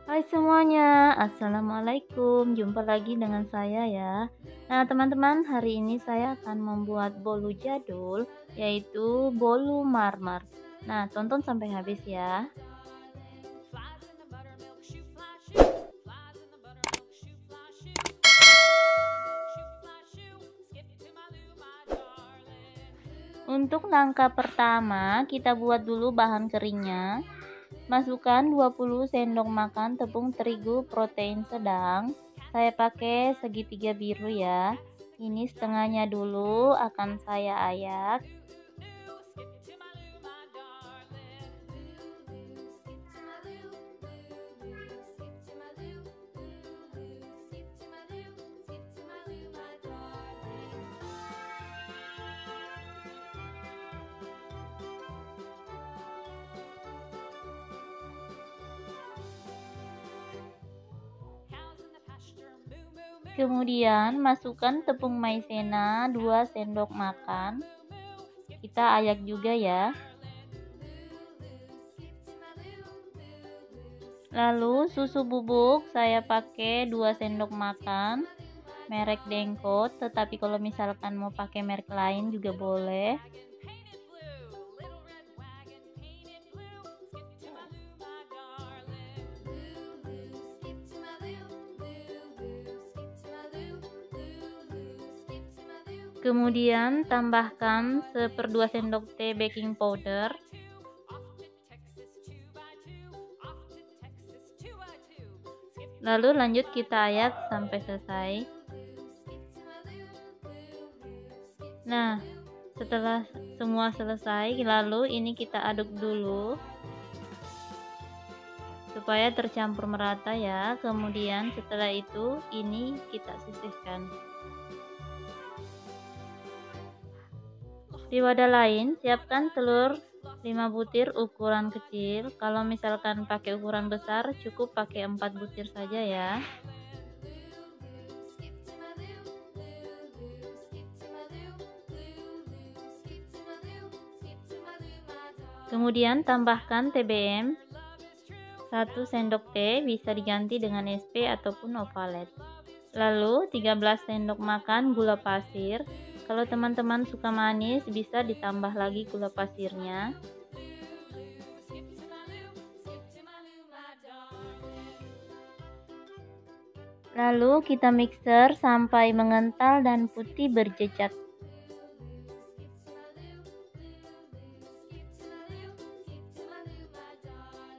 Hai semuanya, Assalamualaikum. Jumpa lagi dengan saya ya. Nah, teman-teman, hari ini saya akan membuat bolu jadul, yaitu bolu marmer. Nah, tonton sampai habis ya. Untuk langkah pertama, kita buat dulu bahan keringnya. Masukkan 20 sendok makan tepung terigu protein sedang. Saya pakai segitiga biru ya. Ini setengahnya dulu akan saya ayak. Kemudian masukkan tepung maizena 2 sendok makan. Kita ayak juga ya. Lalu susu bubuk saya pakai 2 sendok makan. Merek Dengkot, tetapi kalau misalkan mau pakai merek lain juga boleh. Kemudian tambahkan 1/2 sendok teh baking powder. Lalu lanjut kita ayak sampai selesai. Nah, setelah semua selesai, lalu ini kita aduk dulu supaya tercampur merata ya. Kemudian setelah itu ini kita sisihkan. Di wadah lain, siapkan telur 5 butir ukuran kecil. Kalau misalkan pakai ukuran besar, cukup pakai 4 butir saja ya. Kemudian tambahkan TBM 1 sendok teh, bisa diganti dengan SP ataupun Ovalet. Lalu 13 sendok makan gula pasir. Kalau teman-teman suka manis, bisa ditambah lagi gula pasirnya. Lalu kita mixer sampai mengental dan putih berjejak.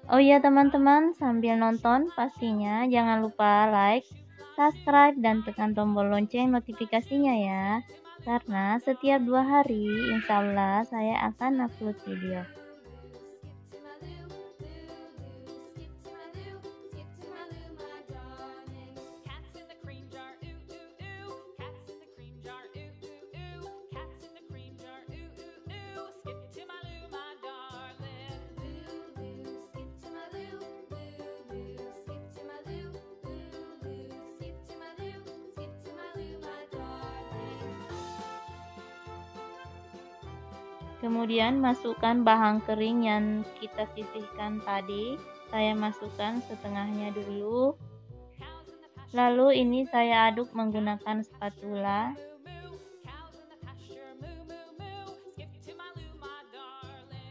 Oh iya teman-teman, sambil nonton pastinya jangan lupa like, subscribe, dan tekan tombol lonceng notifikasinya ya. Karena setiap 2 hari, insya Allah saya akan upload video. Kemudian masukkan bahan kering yang kita sisihkan tadi. Saya masukkan setengahnya dulu. Lalu ini saya aduk menggunakan spatula.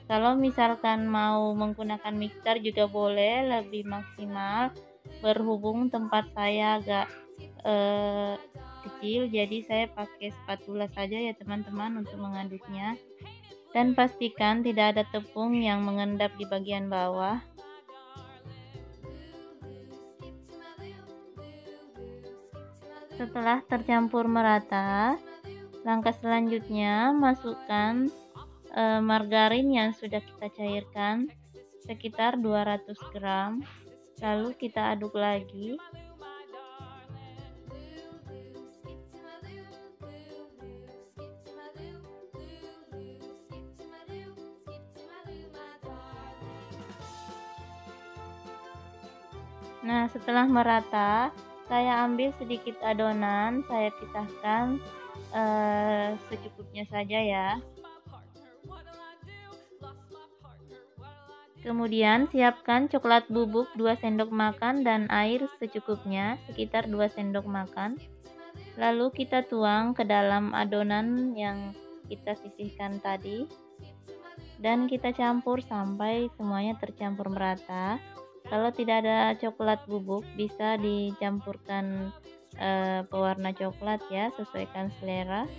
Kalau misalkan mau menggunakan mixer juga boleh, lebih maksimal. Berhubung tempat saya agak kecil, jadi saya pakai spatula saja ya teman-teman untuk mengaduknya. Dan pastikan tidak ada tepung yang mengendap di bagian bawah. Setelah tercampur merata, langkah selanjutnya masukkan margarin yang sudah kita cairkan sekitar 200 gram. Lalu kita aduk lagi. Nah, setelah merata, saya ambil sedikit adonan, saya pisahkan secukupnya saja ya. Kemudian siapkan coklat bubuk 2 sendok makan dan air secukupnya, sekitar 2 sendok makan. Lalu kita tuang ke dalam adonan yang kita sisihkan tadi. Dan kita campur sampai semuanya tercampur merata. Kalau tidak ada coklat bubuk, bisa dicampurkan pewarna coklat ya, sesuaikan selera.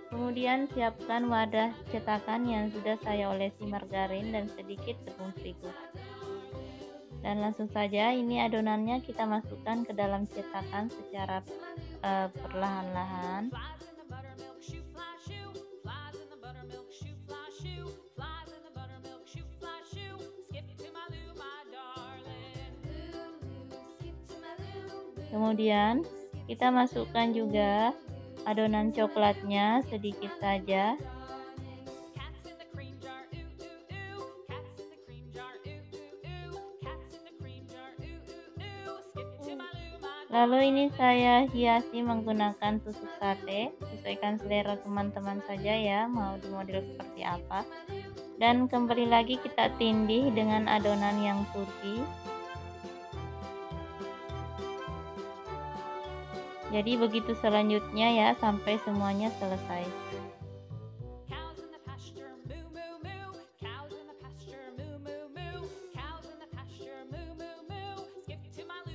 Kemudian siapkan wadah cetakan yang sudah saya olesi margarin dan sedikit tepung terigu. Dan langsung saja ini adonannya kita masukkan ke dalam cetakan secara perlahan-lahan. Kemudian kita masukkan juga adonan coklatnya sedikit saja. Lalu ini saya hiasi menggunakan tusuk sate, sesuaikan selera teman-teman saja ya, mau di model seperti apa. Dan kembali lagi kita tindih dengan adonan yang putih. Jadi begitu selanjutnya ya, sampai semuanya selesai.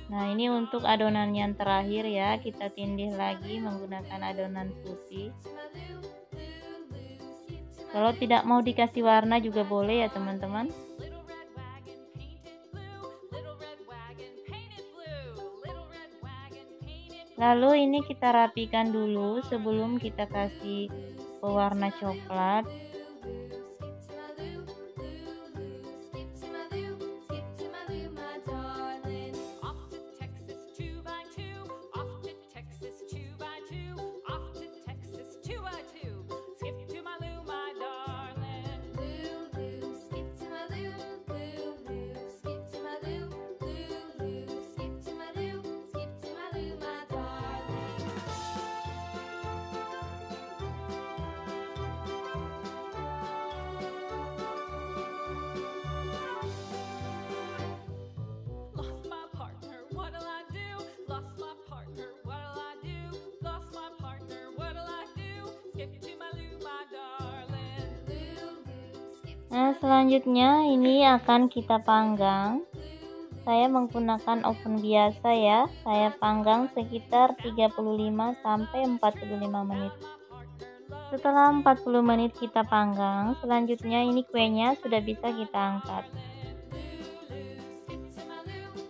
Nah, ini untuk adonan yang terakhir ya, kita tindih lagi menggunakan adonan putih. Kalau tidak mau dikasih warna juga boleh ya teman-teman. Lalu ini kita rapikan dulu sebelum kita kasih pewarna coklat. Nah, selanjutnya ini akan kita panggang. Saya menggunakan oven biasa ya. Saya panggang sekitar 35 sampai 45 menit. Setelah 40 menit kita panggang, selanjutnya ini kuenya sudah bisa kita angkat.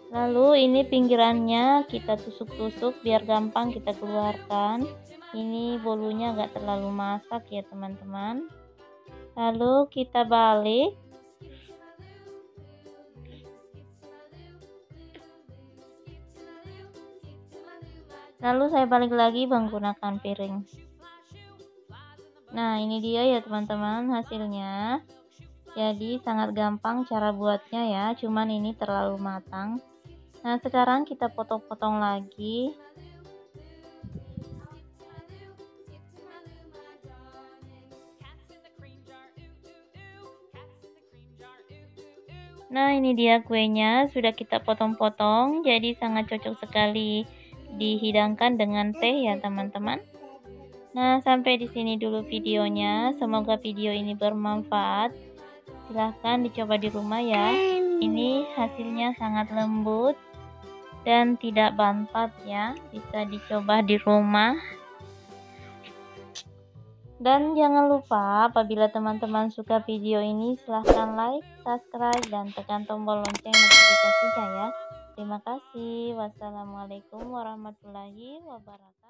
Lalu ini pinggirannya kita tusuk-tusuk biar gampang kita keluarkan. Ini bolunya agak terlalu masak ya teman-teman. Lalu kita balik. Lalu saya balik lagi menggunakan piring. Nah, ini dia ya teman-teman hasilnya. Jadi sangat gampang cara buatnya ya, cuman ini terlalu matang. Nah, sekarang kita potong-potong lagi. Nah, ini dia kuenya, sudah kita potong-potong, jadi sangat cocok sekali dihidangkan dengan teh ya teman-teman. Nah, sampai di sini dulu videonya. Semoga video ini bermanfaat. Silahkan dicoba di rumah ya. Ini hasilnya sangat lembut dan tidak bantat ya. Bisa dicoba di rumah. Dan jangan lupa apabila teman-teman suka video ini silahkan like, subscribe, dan tekan tombol lonceng notifikasinya ya. Terima kasih. Wassalamualaikum warahmatullahi wabarakatuh.